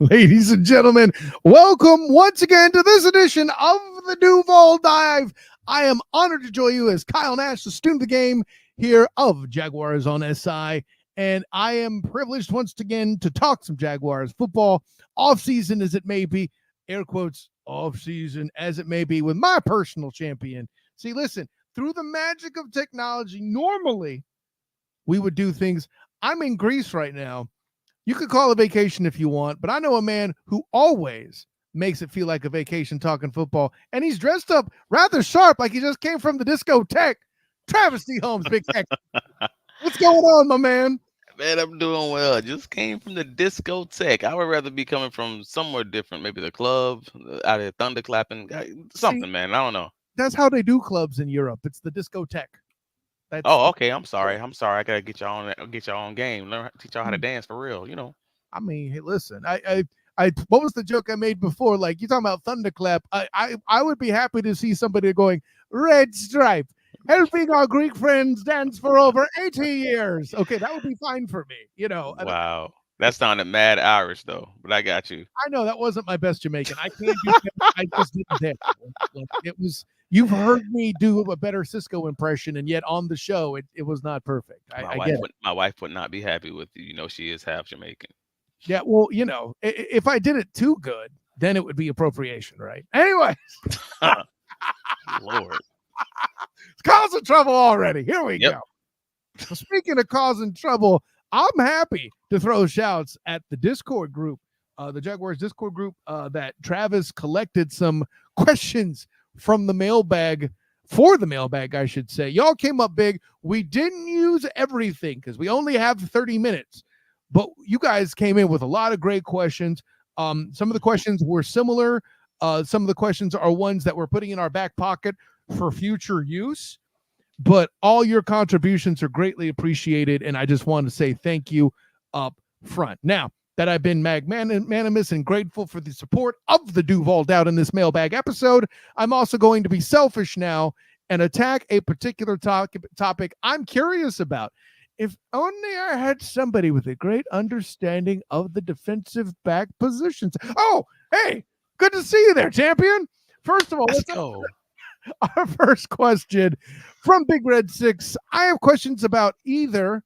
Ladies and gentlemen, welcome once again to this edition of the Duval Dive. I am honored to join you as Kyle Nash, the student of the game here of Jaguars on SI. And I am privileged once again to talk some Jaguars football, off-season as it may be, air quotes, off-season as it may be, with my personal champion. See, listen, through the magic of technology, normally we would do things. I'm in Greece right now. You could call it a vacation if you want, but I know a man who always makes it feel like a vacation talking football, and he's dressed up rather sharp, like he just came from the discotheque. Travis D. Holmes, Big Tech. What's going on, my man? Man, I'm doing well. I just came from the discotheque. I would rather be coming from somewhere different, maybe the club, out of thunderclapping, See, something, man. I don't know. that's how they do clubs in Europe. It's the discotheque. That's, Oh, okay. I'm sorry. I'm sorry. I gotta get y'all on game. Teach y'all how to dance for real. I mean, hey, listen, what was the joke I made before? Like, you talking about thunderclap. I would be happy to see somebody going, red stripe, helping our Greek friends dance for over 80 years. Okay, that would be fine for me. And Wow. That sounded mad Irish though, but I got you. I know that wasn't my best Jamaican. I can't do it. I just didn't dare. Like, it was, you've heard me do a better Cisco impression, and yet on the show, it was not perfect. I get it. My wife would not be happy with you. You know she is half Jamaican. Yeah, well, if I did it too good, then it would be appropriation, right? Anyway, Lord. it's causing trouble already. Here we Yep. go. So speaking of causing trouble, I'm happy to throw shouts at the Discord group, the Jaguars Discord group, that Travis collected some questions from the mailbag, for the mailbag, I should say. Y'all came up big. We didn't use everything because we only have 30 minutes, but you guys came in with a lot of great questions. Some of the questions were similar. Some of the questions are ones that we're putting in our back pocket for future use, but all your contributions are greatly appreciated, and I just want to say thank you up front. Now that I've been magnanimous and grateful for the support of the Duval Doubt in this mailbag episode, I'm also going to be selfish now and attack a particular topic I'm curious about. If only I had somebody with a great understanding of the defensive back positions. Oh, hey, good to see you there, champion. First of all, Let's let's go. our first question from Big Red 6. I have questions about either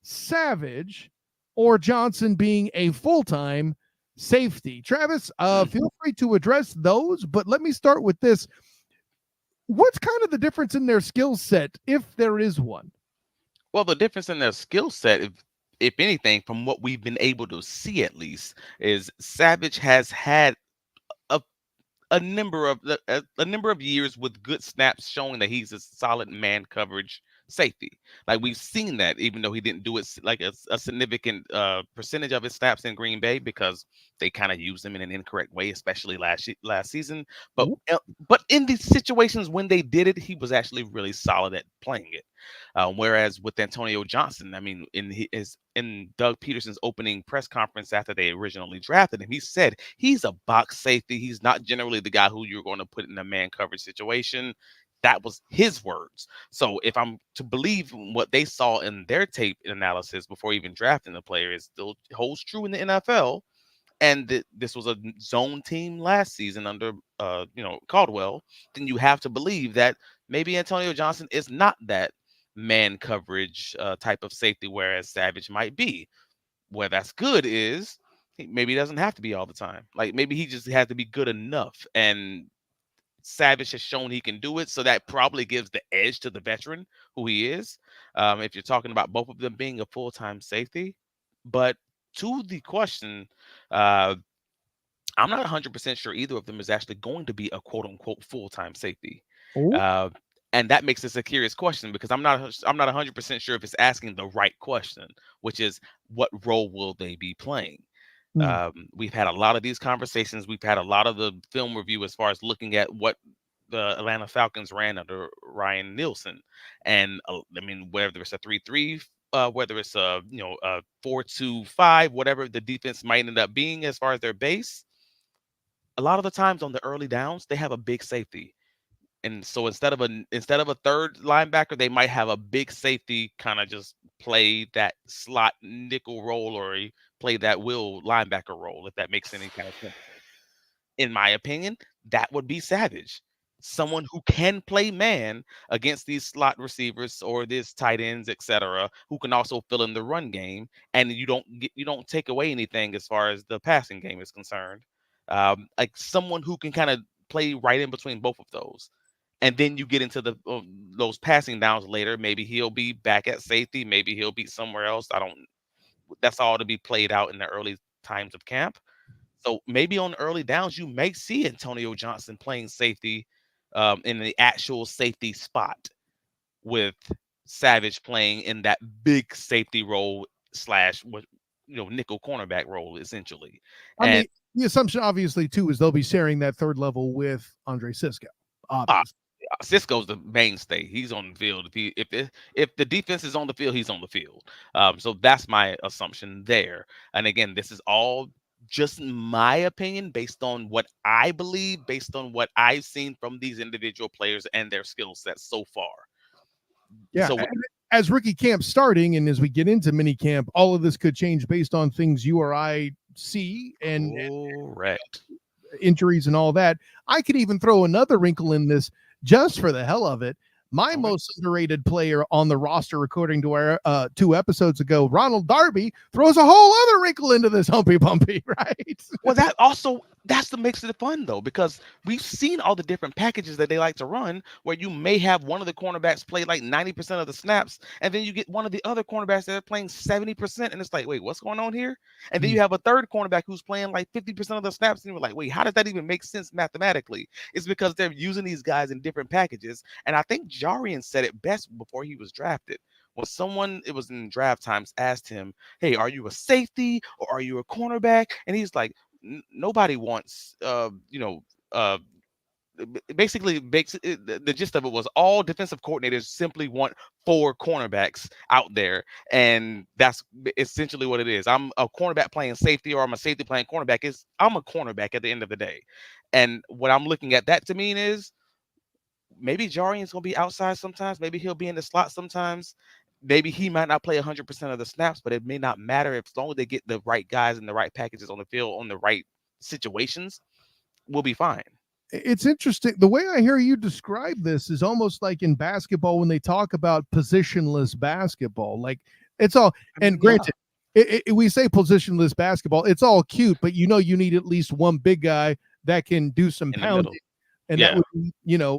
Savage or Johnson being a full-time safety. Travis, feel free to address those, but let me start with this. What's kind of the difference in their skill set, if there is one? Well, the difference in their skill set, if anything, from what we've been able to see at least, is Savage has had a a number of years with good snaps showing that he's a solid man coverage safety. Like we've seen that, even though he didn't do it like a significant percentage of his snaps in Green Bay because they kind of used him in an incorrect way, especially last season. But but in these situations when they did it, he was actually really solid at playing it. Whereas with Antonio Johnson, I mean, in Doug Peterson's opening press conference after they originally drafted him, he said he's a box safety. He's not generally the guy who you're going to put in a man coverage situation. That was his words. So if I'm to believe what they saw in their tape analysis before even drafting the player, it still holds true in the NFL. And this was a zone team last season under Caldwell, then you have to believe that maybe Antonio Johnson is not that man coverage type of safety, whereas Savage might be. Where that's good is maybe he doesn't have to be all the time. Like maybe he just has to be good enough. And Savage has shown he can do it. So that probably gives the edge to the veteran who he is. If you're talking about both of them being a full-time safety. But to the question, uh, I'm not 100% sure either of them is actually going to be a quote unquote full-time safety. Oh, Uh, and that makes this a curious question because I'm not 100% sure if it's asking the right question, which is what role will they be playing? We've had a lot of these conversations. We've had a lot of the film review as far as looking at what the Atlanta Falcons ran under Ryan Nielsen, and I mean whether it's a 3-3, whether it's a 4-2-5, whatever the defense might end up being as far as their base. A lot of the times on the early downs, they have a big safety. And so instead of a third linebacker, they might have a big safety kind of just play that slot nickel role or play that will linebacker role, if that makes any kind of sense. In my opinion, that would be Savage. Someone who can play man against these slot receivers or these tight ends, etc., who can also fill in the run game, and you don't take away anything as far as the passing game is concerned. Like someone who can kind of play right in between both of those. And then you get into the those passing downs later. Maybe he'll be back at safety. Maybe he'll be somewhere else. I don't. That's all to be played out in the early times of camp. So maybe on early downs, you may see Antonio Johnson playing safety in the actual safety spot with Savage playing in that big safety role slash what nickel cornerback role essentially. I And mean, the assumption obviously too is they'll be sharing that third level with Andre Cisco. uh, Obviously. Cisco's the mainstay. He's on the field. If the defense is on the field, he's on the field. So that's my assumption there. And again, this is all just my opinion based on what I believe, based on what I've seen from these individual players and their skill sets so far. Yeah. So as rookie camp starting, and as we get into mini camp, all of this could change based on things you or I see and correct. injuries and all that. I could even throw another wrinkle in this just for the hell of it. My most underrated player on the roster, according to our 2 episodes ago, Ronald Darby, throws a whole other wrinkle into this humpy bumpy, right? Well, that's what makes it fun though, because we've seen all the different packages that they like to run, where you may have one of the cornerbacks play like 90% of the snaps, and then you get one of the other cornerbacks that are playing 70%, and it's like, wait, what's going on here? And then you have a third cornerback who's playing like 50% of the snaps, and you're like, wait, how does that even make sense mathematically? It's because they're using these guys in different packages, and I think Jarian said it best before he was drafted. When someone, it was in draft times, asked him, hey, are you a safety or are you a cornerback? And he's like, nobody wants basically the gist of it was all defensive coordinators simply want 4 cornerbacks out there, and that's essentially what it is. I'm a cornerback playing safety, or I'm a safety playing cornerback. I'm a cornerback at the end of the day. And what I'm looking at that to mean is maybe Jarian's gonna be outside sometimes, maybe he'll be in the slot sometimes. Maybe he might not play 100% of the snaps, but it may not matter as long as they get the right guys and the right packages on the field on the right situations, we'll be fine. It's interesting. The way I hear you describe this is almost like in basketball when they talk about positionless basketball. Like it's all, and granted, we say positionless basketball, it's all cute, but you need at least one big guy that can do some pounding. And that would be,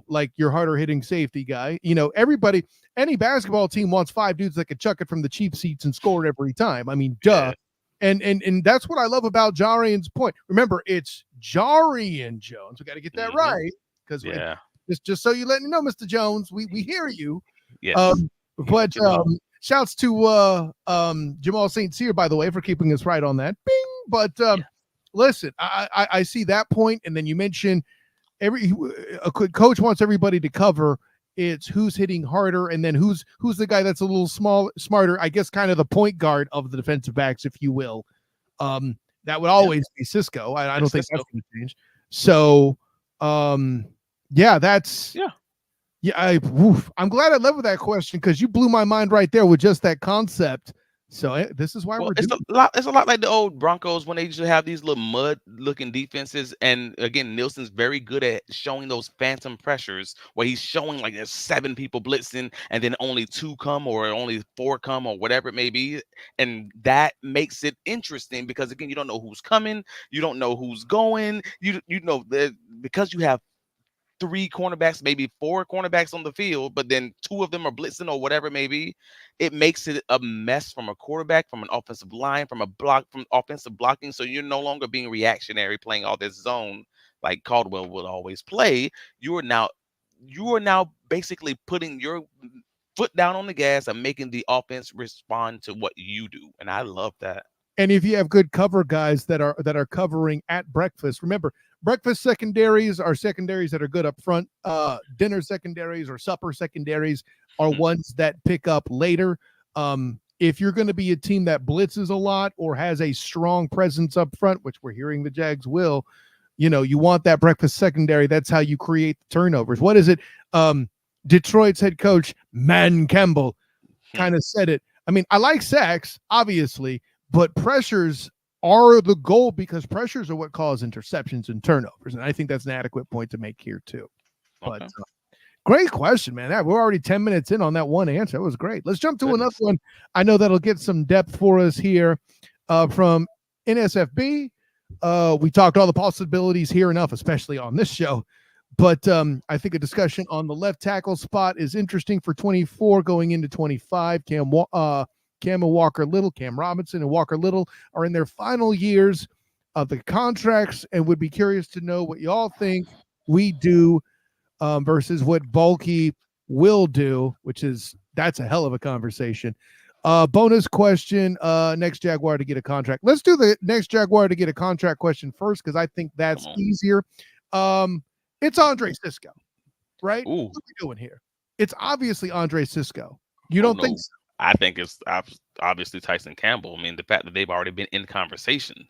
like your harder hitting safety guy. Everybody, any basketball team wants 5 dudes that could chuck it from the cheap seats and score every time. I mean, duh. Yeah. And that's what I love about Jarian's point. Remember, it's Jarian Jones. We got to get that right, because just so you let me know, Mr. Jones, we hear you. Yes. But shouts to Jamal St. Cyr, by the way, for keeping us right on that. Bing. But listen, I see that point, and then you mentioned a coach wants everybody to cover. It's who's hitting harder, and then who's the guy that's a little smarter. I guess kind of the point guard of the defensive backs, if you will. That would always be Cisco. I don't think that's going to change. So, that's I'm glad I led with that question, because you blew my mind right there with just that concept. So this is why we're doing it. It's a lot like the old Broncos when they used to have these little mud-looking defenses. And again, Nielsen's very good at showing those phantom pressures where he's showing like there's 7 people blitzing and then only 2 come or only 4 come or whatever it may be. And that makes it interesting because, again, you don't know who's coming. You don't know who's going. Because you have 3 cornerbacks, maybe 4 cornerbacks on the field, but then 2 of them are blitzing or whatever it may be. It makes it a mess from a quarterback, from an offensive line, from offensive blocking. So you're no longer being reactionary, playing all this zone like Caldwell would always play. You are now basically putting your foot down on the gas and making the offense respond to what you do. And I love that. And if you have good cover guys that are covering at breakfast, remember, breakfast secondaries are secondaries that are good up front. Dinner secondaries or supper secondaries are ones that pick up later. If you're going to be a team that blitzes a lot or has a strong presence up front, which we're hearing the Jags will, you want that breakfast secondary. That's how you create the turnovers. What is it? Detroit's head coach, Man Campbell, kind of said it. I mean, I like sacks, obviously, but pressures are the goal because pressures are what cause interceptions and turnovers. And I think that's an adequate point to make here too. But Okay. great question, man. We're already 10 minutes in on that one answer. That was great. Let's jump to another Goodness. one. I know that'll get some depth for us here from NSFB. We talked all the possibilities here enough, especially on this show. But I think a discussion on the left tackle spot is interesting for 24 going into 25. Cam and Walker Little, Cam Robinson and Walker Little are in their final years of the contracts and would be curious to know what y'all think we do versus what Bulky will do, that's a hell of a conversation. Bonus question, next Jaguar to get a contract. Let's do the next Jaguar to get a contract question first because I think that's easier. It's Andre Cisco, right? Ooh. What are we doing here? It's obviously Andre Cisco. You don't think so? I think it's obviously Tyson Campbell. I mean, the fact that they've already been in conversation.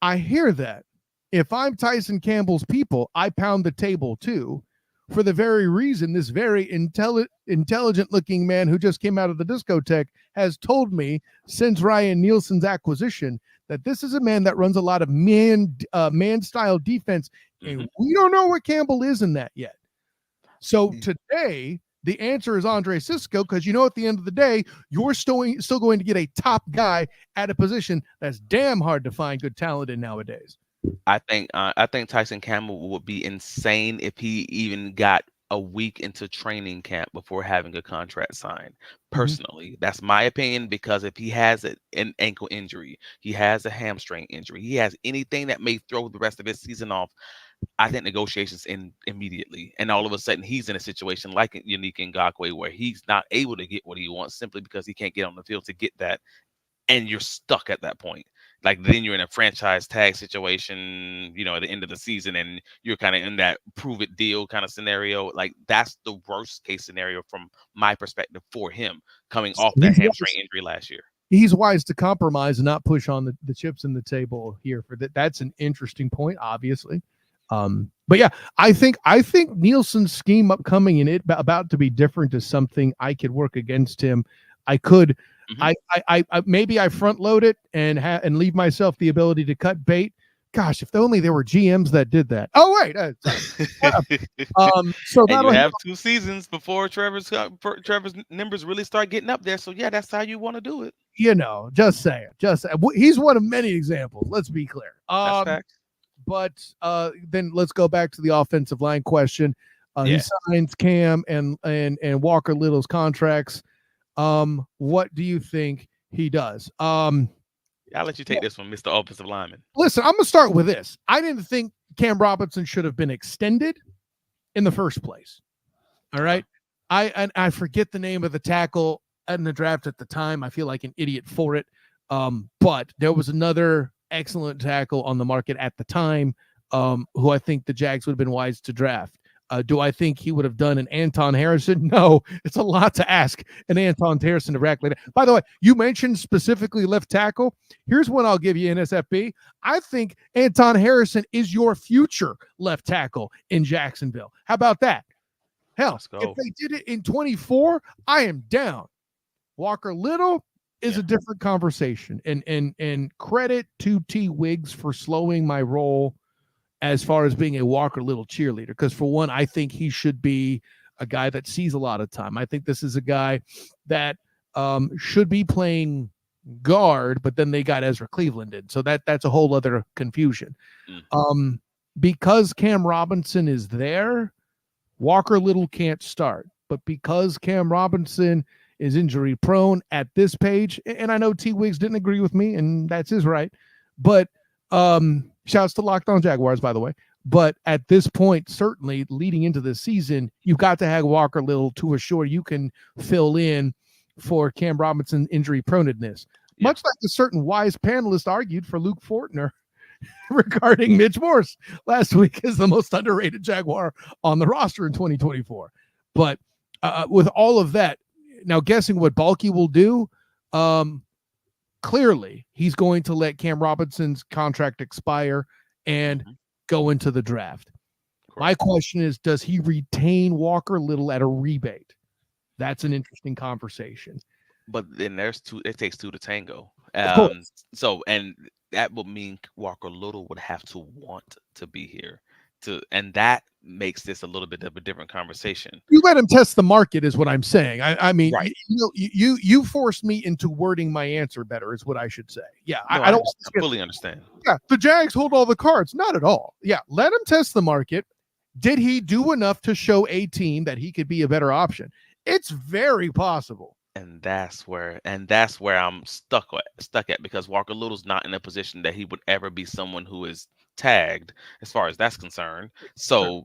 I hear that. If I'm Tyson Campbell's people, I pound the table too, for the very reason this very intelligent-looking man who just came out of the discotheque has told me since Ryan Nielsen's acquisition that this is a man that runs a lot of man-style defense, and we don't know what Campbell is in that yet. So today, the answer is Andre Cisco because at the end of the day, you're still going to get a top guy at a position that's damn hard to find good talent in nowadays. I think Tyson Campbell would be insane if he even got a week into training camp before having a contract signed. Personally, that's my opinion, because if he has an ankle injury, he has a hamstring injury, he has anything that may throw the rest of his season off, I think negotiations end immediately. And all of a sudden, he's in a situation like Yannick Ngakoue where he's not able to get what he wants simply because he can't get on the field to get that. And you're stuck at that point. Like, then you're in a franchise tag situation, at the end of the season, and you're kind of in that prove it deal kind of scenario. Like, that's the worst case scenario from my perspective for him coming off that hamstring injury last year. He's wise to compromise and not push on the chips in the table here for that. That's an interesting point, obviously. But yeah, I think Nielsen's scheme upcoming and it about to be different is something I could work against him. I could. I maybe I front load it and leave myself the ability to cut bait. Gosh, if only there were GMs that did that. Oh wait, so and you have 2 seasons before Trevor's numbers really start getting up there. So yeah, that's how you want to do it. Just say it. He's one of many examples. Let's be clear. That's fact. But then let's go back to the offensive line question. He signs Cam and Walker Little's contracts. What do you think he does? I'll let you take this one, Mr. Offensive Lineman. Listen, I'm gonna start with this. I didn't think Cam Robinson should have been extended in the first place. All right. I forget the name of the tackle in the draft at the time. I feel like an idiot for it. But there was another excellent tackle on the market at the time, who I think the Jags would have been wise to draft. Do I think he would have done an Anton Harrison? No, it's a lot to ask an Anton Harrison to rack like that. By the way, you mentioned specifically left tackle. Here's one I'll give you, NSFB. I think Anton Harrison is your future left tackle in Jacksonville. How about that? Hell, if they did it in 24, I am down. Walker Little is a different conversation. And credit to T. Wiggs for slowing my roll as far as being a Walker Little cheerleader. Because for one, I think he should be a guy that sees a lot of time. I think this is a guy that should be playing guard, but then they got Ezra Cleveland in. So that's a whole other confusion. Because Cam Robinson is there, Walker Little can't start. But because Cam Robinson is injury prone at this page, and I know T. Wiggs didn't agree with me, and that's his right, but shouts to Locked On Jaguars, by the way. But at this point, certainly leading into the season, you've got to have Walker Little to assure you can fill in for Cam Robinson injury proneness. Much like a certain wise panelist argued for Luke Fortner regarding Mitch Morse last week as the most underrated Jaguar on the roster in 2024. But with all of that, now guessing what Bulky will do, clearly he's going to let Cam Robinson's contract expire and go into the draft. Correct. My question is, does he retain Walker Little at a rebate? That's an interesting conversation. But then it takes 2 to tango. Of course. So and that would mean Walker Little would have to want to be here and that makes this a little bit of a different conversation. You let him test the market is what I'm saying. I mean, Right. you forced me into wording my answer better is what I should say. Yeah, No, I I don't. fully understand. Yeah, the Jags hold all the cards. Not at all. Yeah, let him test the market. Did he do enough to show a team that he could be a better option? It's very possible. And that's where I'm stuck at because Walker Little's not in a position that he would ever be someone who is tagged as far as that's concerned. Sure.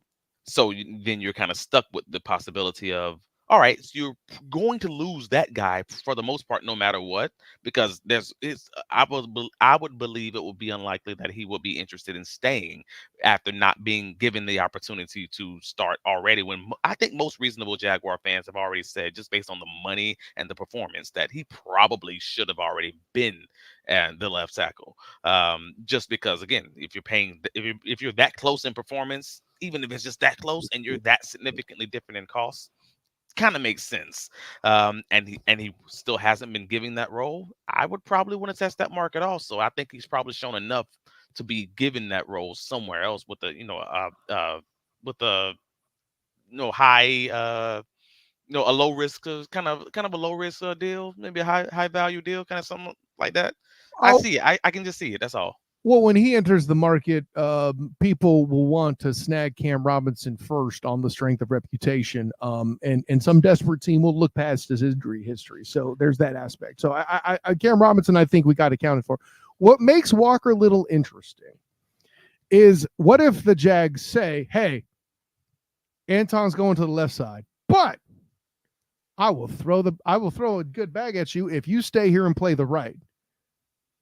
Then you're kind of stuck with the possibility of all right, so you're going to lose that guy for the most part, no matter what, because I would believe it would be unlikely that he would be interested in staying after not being given the opportunity to start already. When I think most reasonable Jaguar fans have already said, just based on the money and the performance, that he probably should have already been the left tackle. Just because, again, if you're that close in performance, even if it's just that close, and you're that significantly different in cost, kind of makes sense. And he still hasn't been giving that role. I would probably want to test that market also. I think he's probably shown enough to be given that role somewhere else with the high a low risk kind of a low risk deal, maybe a high value deal, kind of something like that. I Oh, see it. I can just see it. That's all. well, when he enters the market, people will want to snag Cam Robinson first on the strength of reputation. And some desperate team will look past his injury history. So there's that aspect. So Cam Robinson, I think we got accounted for. What makes Walker Little interesting is what if the Jags say, "Hey, Anton's going to the left side, but I will throw a good bag at you if you stay here and play the right."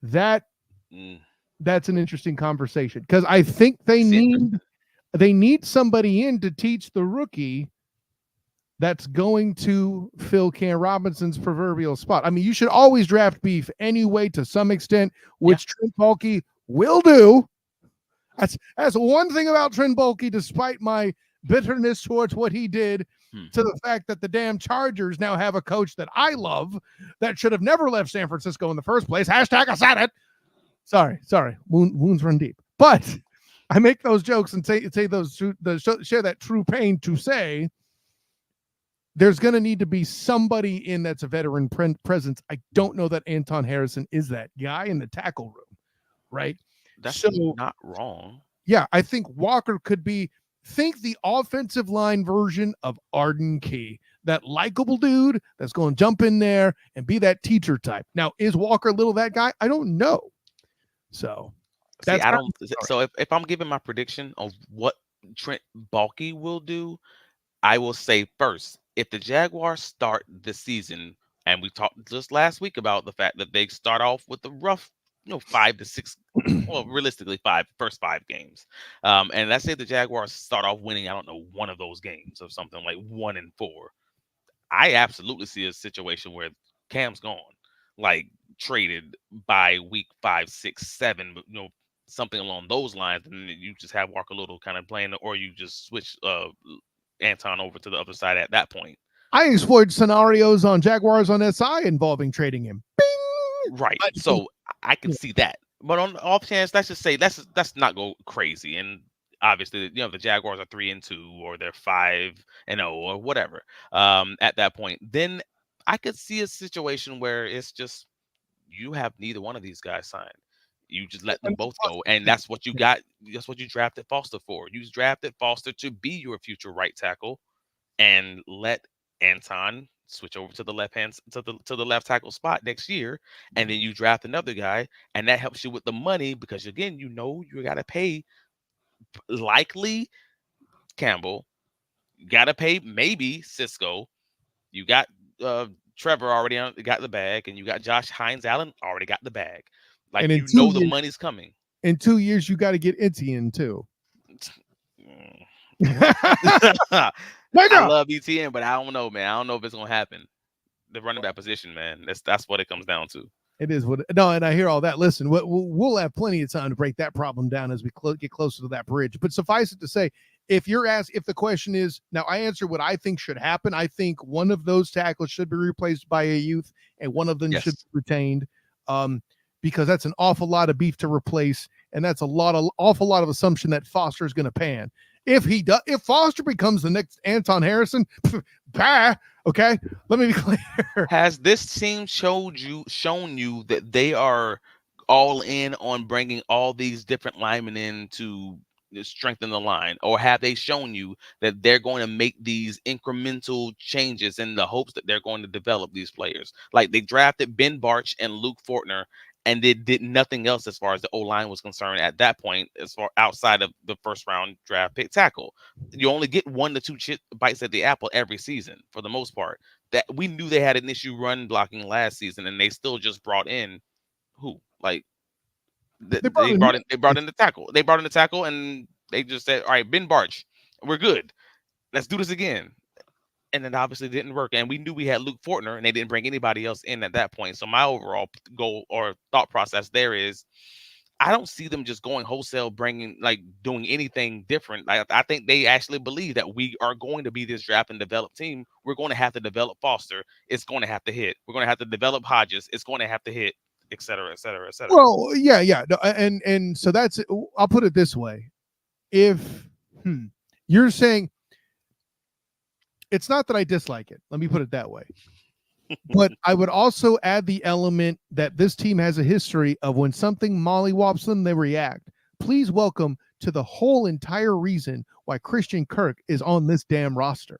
That Mm. that's an interesting conversation because I think they need somebody in to teach the rookie that's going to fill Cam Robinson's proverbial spot. I mean, you should always draft beef anyway to some extent, which Trent Baalke will do. That's one thing about Trent Baalke, despite my bitterness towards what he did, to the fact that the damn Chargers now have a coach that I love that should have never left San Francisco in the first place. Hashtag I said it. Sorry. Wounds run deep. But I make those jokes and say those share that true pain to say there's going to need to be somebody in that's a veteran presence. I don't know that Anton Harrison is that guy in the tackle room, right? That's not wrong. Yeah, I think Walker could be. Think the offensive line version of Arden Key, that likable dude that's going to jump in there and be that teacher type. Now, is Walker Little that guy? I don't know. So See, I don't. So if I'm giving my prediction of what Trent Baalke will do, I will say first, if the Jaguars start the season, and we talked just last week about the fact that they start off with a rough, 5 to 6, well, realistically, first 5 games. And let's say the Jaguars start off winning, I don't know, one of those games or something like 1-4. I absolutely see a situation where Cam's gone, like traded by week 5, 6, 7, something along those lines, and then you just have Walker Little kind of playing, or you just switch Anton over to the other side at that point. I explored scenarios on Jaguars on SI involving trading him. Bing! Right. So I can see that. But on the off chance, let's just say let's not go crazy. And obviously, the Jaguars are 3-2 or they're 5-0 or whatever. At that point, then I could see a situation where it's just you have neither one of these guys signed. You just let them both go. And that's what you got. That's what you drafted Foster for. You drafted Foster to be your future right tackle and let Anton switch over to the left tackle spot next year, and then you draft another guy, and that helps you with the money because again, you got to pay likely Campbell, you got to pay maybe Cisco, you got Trevor already got the bag, and you got Josh Hines Allen already got the bag. Like and the money's coming. In 2 years, you got to get Etienne too. I love ETN, but I don't know, man. I don't know if it's gonna happen. The running back position, man. That's what it comes down to. It is what. No, and I hear all that. Listen, we'll have plenty of time to break that problem down as we get closer to that bridge. But suffice it to say, if the question is now, I answer what I think should happen. I think one of those tackles should be replaced by a youth, and one of them should be retained. because that's an awful lot of beef to replace, and that's awful lot of assumption that Foster is going to pan. If Foster becomes the next Anton Harrison, bah, okay. Let me be clear. Has this team shown you that they are all in on bringing all these different linemen in to strengthen the line, or have they shown you that they're going to make these incremental changes in the hopes that they're going to develop these players? Like they drafted Ben Barch and Luke Fortner, and they did nothing else as far as the O line was concerned at that point, as far outside of the first round draft pick tackle. You only get 1 to 2 bites at the apple every season for the most part. That we knew they had an issue run blocking last season, and they still just brought in who? Like They brought in they brought in the tackle. They brought in the tackle, and they just said, "All right, Ben Barch, we're good. Let's do this again." And then obviously it didn't work. And we knew we had Luke Fortner, and they didn't bring anybody else in at that point. So my overall goal or thought process there is, I don't see them just going wholesale, bringing like doing anything different. I think they actually believe that we are going to be this draft and develop team. We're going to have to develop Foster. It's going to have to hit. We're going to have to develop Hodges. It's going to have to hit, et cetera, et cetera, et cetera. Well, yeah. No, and so that's. I'll put it this way: if you're saying it's not that I dislike it, let me put it that way. But I would also add the element that this team has a history of when something mollywops them, they react. Please welcome to the whole entire reason why Christian Kirk is on this damn roster.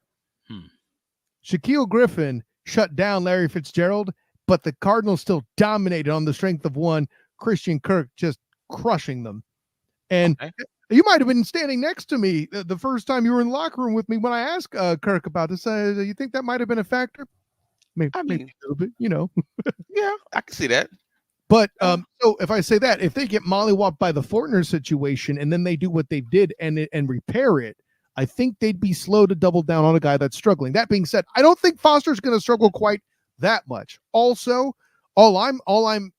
Shaquille Griffin shut down Larry Fitzgerald, but the Cardinals still dominated on the strength of one, Christian Kirk just crushing them. And you might have been standing next to me the first time you were in the locker room with me when I asked Kirk about this. You think that might have been a factor? Maybe a little bit, Yeah, I can see that. But so if I say that, if they get mollywopped by the Fortner situation and then they do what they did and repair it, I think they'd be slow to double down on a guy that's struggling. That being said, I don't think Foster's going to struggle quite that much. Also, all I'm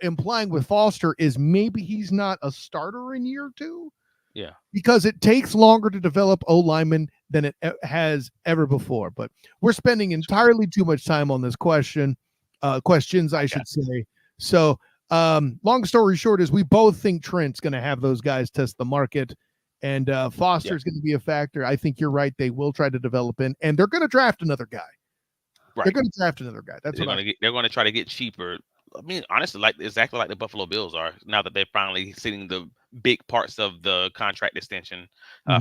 implying with Foster is maybe he's not a starter in year 2. Yeah, because it takes longer to develop O linemen than it has ever before. But we're spending entirely too much time on this questions, I should say. So long story short is we both think Trent's going to have those guys test the market, and Foster's going to be a factor. I think you're right. They will try to develop in, and they're going to draft another guy. Right. They're going to draft another guy. That's they're going to try to get cheaper. I mean, honestly, exactly like the Buffalo Bills are now that they're finally seeing the big parts of the contract extension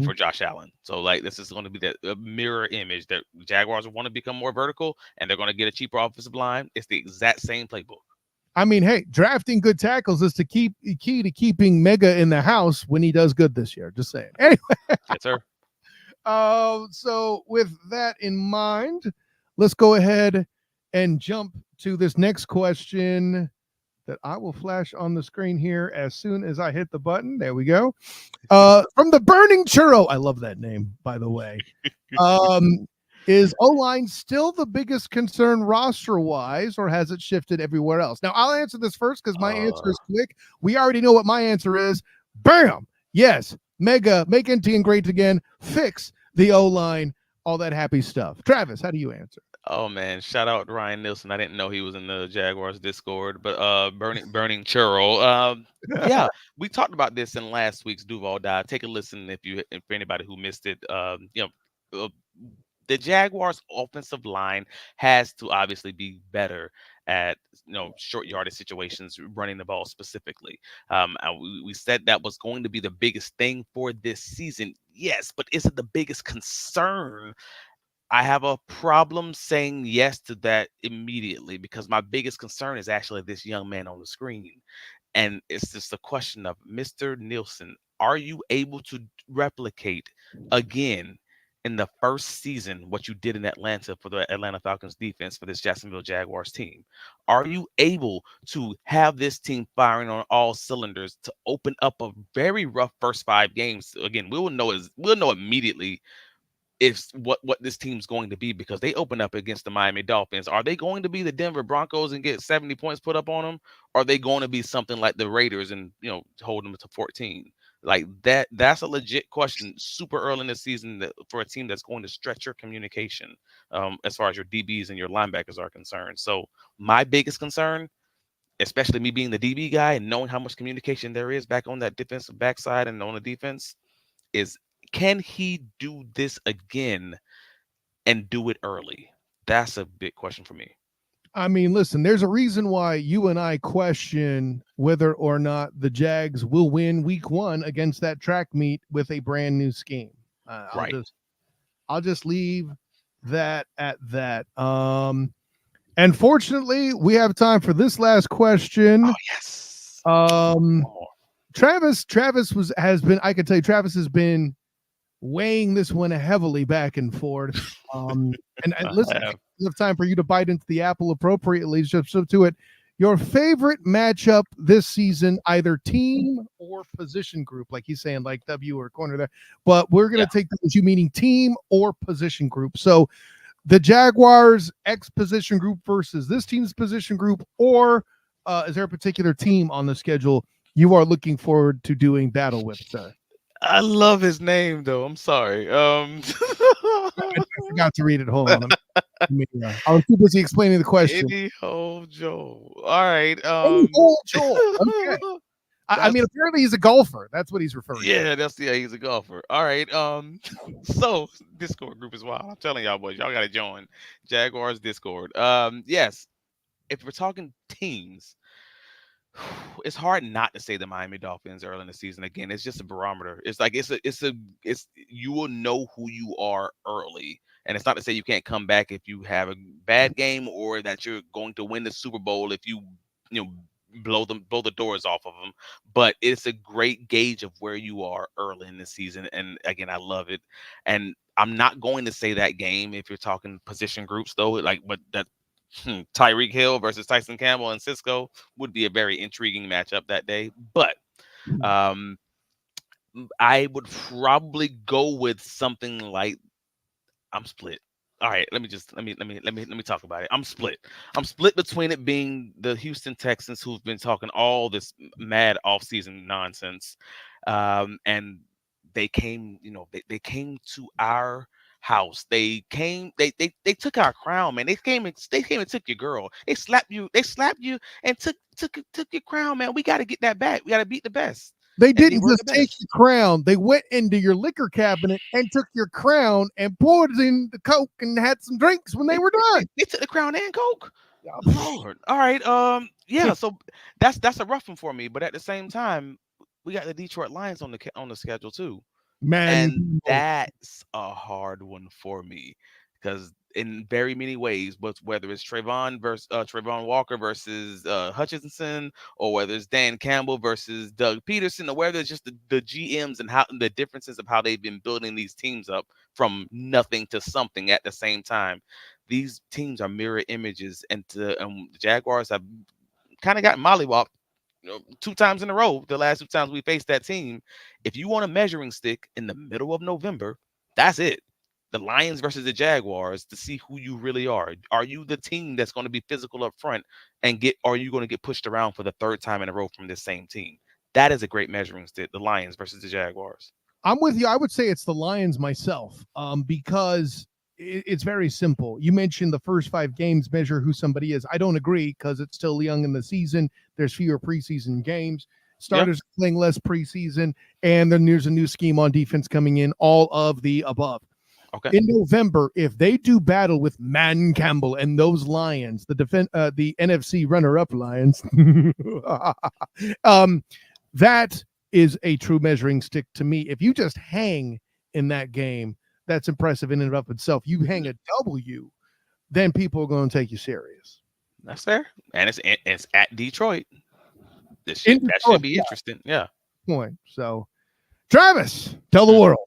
for Josh Allen. So, like, this is going to be that mirror image that Jaguars want to become more vertical, and they're going to get a cheaper offensive line. It's the exact same playbook. I mean, hey, drafting good tackles is key to keeping Mega in the house when he does good this year. Just saying. Anyway. Yes, sir. So with that in mind, let's go ahead and jump to this next question that I will flash on the screen here as soon as I hit the button. There we go. From the Burning Churro. I love that name, by the way. Is O-line still the biggest concern roster-wise, or has it shifted everywhere else? Now, I'll answer this first because my answer is quick. We already know what my answer is. Bam! Yes. Mega, make NTN great again. Fix the O-line. All that happy stuff. Travis, how do you answer? Oh man, shout out to Ryan Nielsen. I didn't know he was in the Jaguars Discord, but burning churro. Yeah, we talked about this in last week's Duval dive. Take a listen if for anybody who missed it. The Jaguars offensive line has to obviously be better at short yardage situations, running the ball specifically. We said that was going to be the biggest thing for this season. Yes, but is it the biggest concern? I have a problem saying yes to that immediately because my biggest concern is actually this young man on the screen. And it's just a question of Mr. Nielsen, are you able to replicate again in the first season what you did in Atlanta for the Atlanta Falcons defense for this Jacksonville Jaguars team? Are you able to have this team firing on all cylinders to open up a very rough first 5 games? Again, we'll know immediately if what this team's going to be because they open up against the Miami Dolphins. Are they going to be the Denver Broncos and get 70 points put up on them? Or are they going to be something like the Raiders and hold them to 14? Like that's a legit question super early in the season for a team that's going to stretch your communication as far as your DBs and your linebackers are concerned. So my biggest concern, especially me being the DB guy and knowing how much communication there is back on that defensive backside and on the defense, is can he do this again and do it early? That's a big question for me. I mean, listen, there's a reason why you and I question whether or not the Jags will win week 1 against that track meet with a brand new scheme. Uh, I'll Right. just I'll just leave that at that. And fortunately, we have time for this last question. Oh yes. Um One more. Travis has been, I can tell you, Travis has been weighing this one heavily back and forth. And I listen, have. enough time for you to bite into the apple appropriately. Just so to it, your favorite matchup this season, either team or position group, like he's saying, like W or corner there. But we're gonna Yeah. take that as you meaning team or position group. So the Jaguars X position group versus this team's position group, or is there a particular team on the schedule you are looking forward to doing battle with, sir? I love his name though. I'm sorry. I forgot to read it. Hold on. I was too busy explaining the question. Eddie Ho Joe. All right. Oh, Joel. Okay. I mean, That's apparently he's a golfer. That's what he's referring to. yeah, that's yeah, he's a golfer. All right. So Discord group is wild. I'm telling y'all boys, y'all gotta join Jaguars Discord. Yes, if we're talking teams, it's hard not to say the Miami Dolphins early in the season. Again, it's just a barometer. It's like it's you will know who you are early. And it's not to say you can't come back if you have a bad game or that you're going to win the Super Bowl if you know blow the doors off of them. But it's a great gauge of where you are early in the season. And again, I love it. And I'm not going to say that game if you're talking position groups though. Like, but that Tyreek Hill versus Tyson Campbell and Cisco would be a very intriguing matchup that day. But um, I would probably go with something like I'm split. All right, let me talk about it. I'm split. I'm split between it being the Houston Texans who've been talking all this mad offseason nonsense, and they came to our house. They took our crown, man. They came and took your girl. They slapped you and took your crown, man. We got to get that back. We got to beat the best, They and we didn't were just the take best. your crown. They went into your liquor cabinet and took your crown and poured it in the Coke and had some drinks when they They were they done. they took the Crown and Coke. Yeah. Lord. All right. Yeah, so that's a rough one for me, but at the same time, we got the Detroit Lions on the schedule too. Man, And that's a hard one for me because in very many ways, but whether it's Trayvon Walker versus Hutchinson, or whether it's Dan Campbell versus Doug Peterson, or whether it's just the GMs and how the differences of how they've been building these teams up from nothing to something at the same time. These teams are mirror images, and the Jaguars have kind of gotten mollywopped, 2 times in a row. The last 2 times we faced that team. If you want a measuring stick in the middle of November, that's it. The Lions versus the Jaguars to see who you really are. Are you the team that's going to be physical up front and are you going to get pushed around for the third time in a row from this same team? That is a great measuring stick. The Lions versus the Jaguars. I'm with you. I would say it's the Lions myself, because it's very simple. You mentioned the first 5 games measure who somebody is. I don't agree because it's still young in the season. There's fewer preseason games. Yeah. Starters playing less preseason, and then there's a new scheme on defense coming in. All of the above. Okay. In November, if they do battle with Man Campbell and those Lions, the NFC runner-up Lions, um, that is a true measuring stick to me. If you just hang in that game, that's impressive in and of itself. You hang a W, then people are going to take you serious. That's fair. And it's at Detroit. In That should Detroit, be interesting. Yeah. point. So, Travis, tell the world.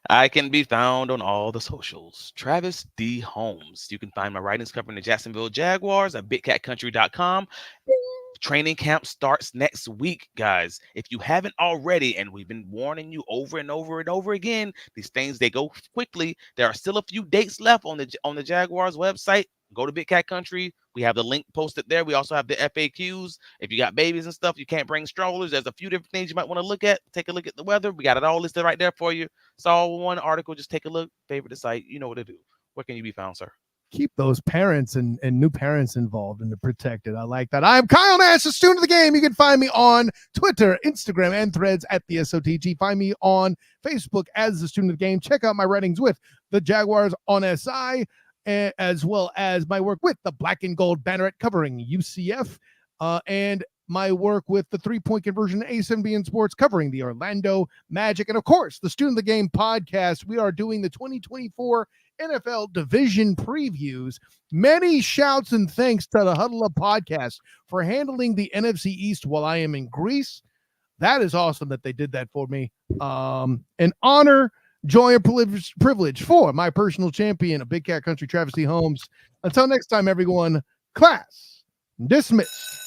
I can be found on all the socials. Travis D. Holmes. You can find my writings covering the Jacksonville Jaguars at bigcatcountry.com. Training camp starts next week, guys. If you haven't already, and we've been warning you over and over and over again, these things they go quickly. There are still a few dates left on the Jaguars website. Go to Big Cat Country. We have the link posted there. We also have the FAQs. If you got babies and stuff, you can't bring strollers. There's a few different things you might want to look at. Take a look at the weather. We got it all listed right there for you. It's all one article. Just take a look. Favorite the site. You know what to do. Where can you be found, sir? keep those parents and new parents involved and protected. I like that. I'm Kyle Nash, the student of the game. You can find me on Twitter, Instagram, and Threads at the SOTG. Find me on Facebook as the student of the game. Check out my writings with the Jaguars on SI, as well as my work with the Black and Gold Banneret covering UCF, and my work with the 3-point conversion A7B Sports covering the Orlando Magic, and of course the Student of the Game podcast. We are doing the 2024 NFL division previews. Many shouts and thanks to the Huddle Up podcast for handling the NFC East while I am in Greece. That is awesome that they did that for me. An honor, joy, and privilege for my personal champion of Big Cat Country, Travis C. Holmes. Until next time, everyone, class dismissed.